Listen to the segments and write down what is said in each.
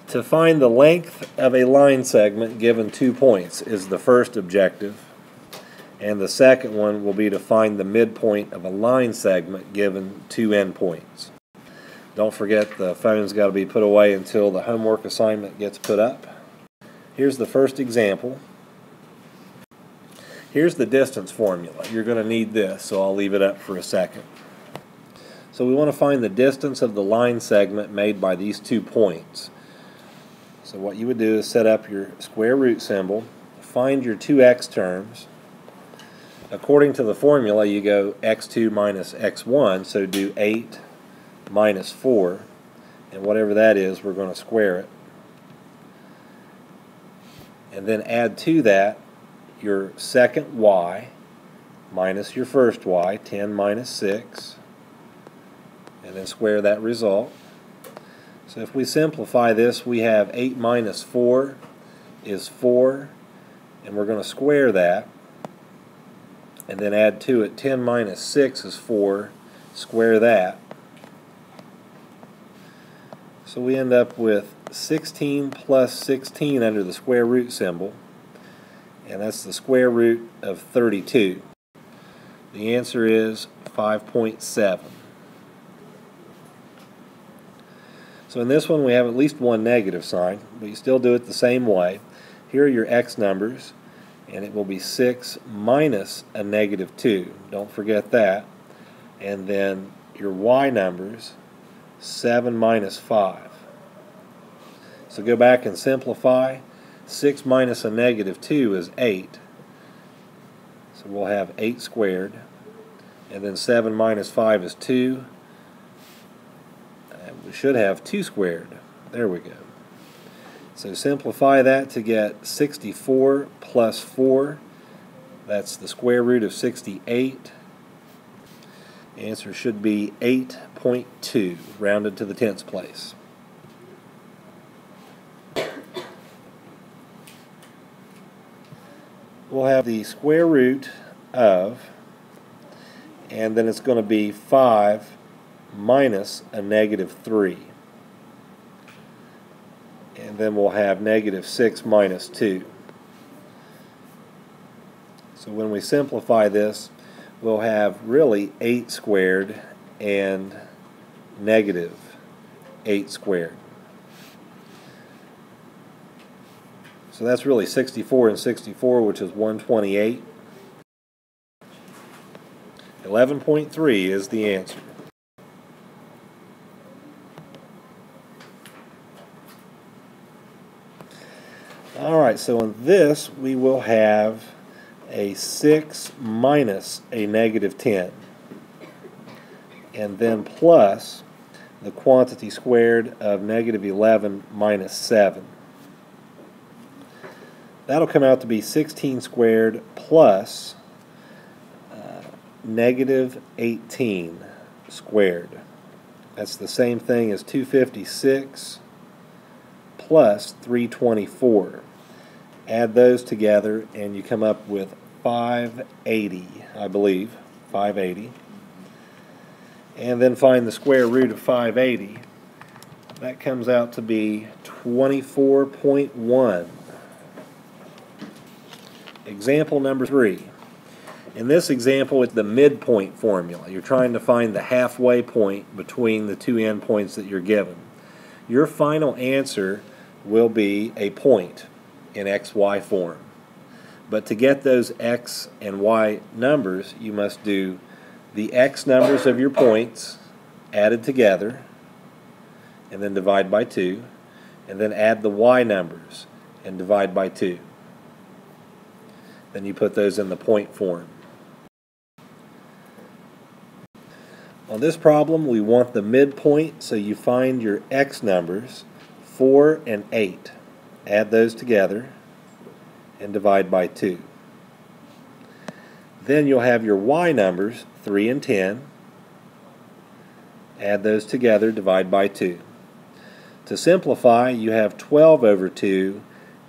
To find the length of a line segment given 2 points is the first objective, and the second one will be to find the midpoint of a line segment given 2 endpoints. Don't forget the phone's got to be put away until the homework assignment gets put up. Here's the first example. Here's the distance formula. You're going to need this, so I'll leave it up for a second. So we want to find the distance of the line segment made by these 2 points. So what you would do is set up your square root symbol, find your 2x terms. According to the formula, you go x2 minus x1, so do 8 minus 4, and whatever that is, we're going to square it. And then add to that your second y minus your first y, 10 minus 6, and then square that result. So if we simplify this, we have 8 minus 4 is 4, and we're going to square that, and then add to it 10 minus 6 is 4, square that. So we end up with 16 plus 16 under the square root symbol, and that's the square root of 32. The answer is 5.7. So in this one we have at least one negative sign, but you still do it the same way. Here are your x numbers, and it will be 6 minus a negative 2. Don't forget that. And then your y numbers, 7 minus 5. So go back and simplify. 6 minus a negative 2 is 8. So we'll have 8 squared. And then 7 minus 5 is 2. And we should have 2 squared. There we go. So simplify that to get 64 plus 4. That's the square root of 68. The answer should be 8.2, rounded to the tenths place. We'll have the square root of, and then it's going to be 5 minus a negative 3. And then we'll have negative 6 minus 2. So when we simplify this, we'll have really 8 squared and negative 8 squared. So that's really 64 and 64, which is 128. 11.3 is the answer. Alright, so in this we will have a 6 minus a negative 10, and then plus the quantity squared of negative 11 minus 7. That'll come out to be 16 squared plus negative 18 squared. That's the same thing as 256 plus 324. Add those together and you come up with 580, I believe, 580. And then find the square root of 580. That comes out to be 24.1. Example number 3. In this example, it's the midpoint formula. You're trying to find the halfway point between the 2 endpoints that you're given. Your final answer will be a point in XY form. But to get those X and Y numbers, you must do the X numbers of your points added together, and then divide by 2, and then add the Y numbers and divide by 2. Then you put those in the point form. On this problem, we want the midpoint, so you find your X numbers, 4 and 8. Add those together and divide by 2. Then you'll have your Y numbers, 3 and 10. Add those together, divide by 2. To simplify, you have 12 over 2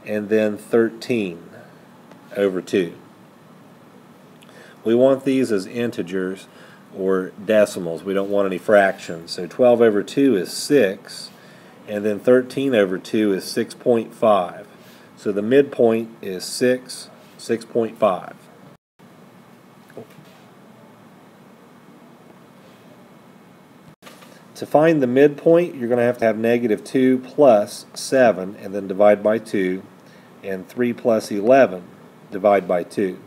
and then 13 over 2. We want these as integers or decimals. We don't want any fractions. So 12 over 2 is 6, and then 13 over 2 is 6.5. So the midpoint is 6.5. To find the midpoint, you're going to have -2 plus 7, and then divide by 2, and 3 plus 11, divide by 2.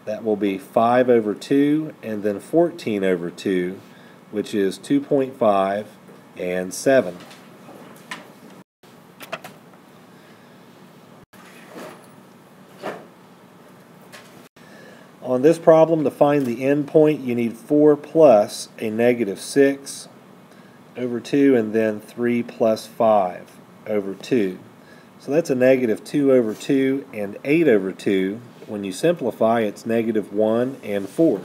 That will be 5 over 2, and then 14 over 2, which is 2.5 and 7. On this problem, to find the endpoint, you need 4 plus a -6 over 2, and then 3 plus 5 over 2. So that's a -2 over 2 and 8 over 2. When you simplify, it's -1 and 4.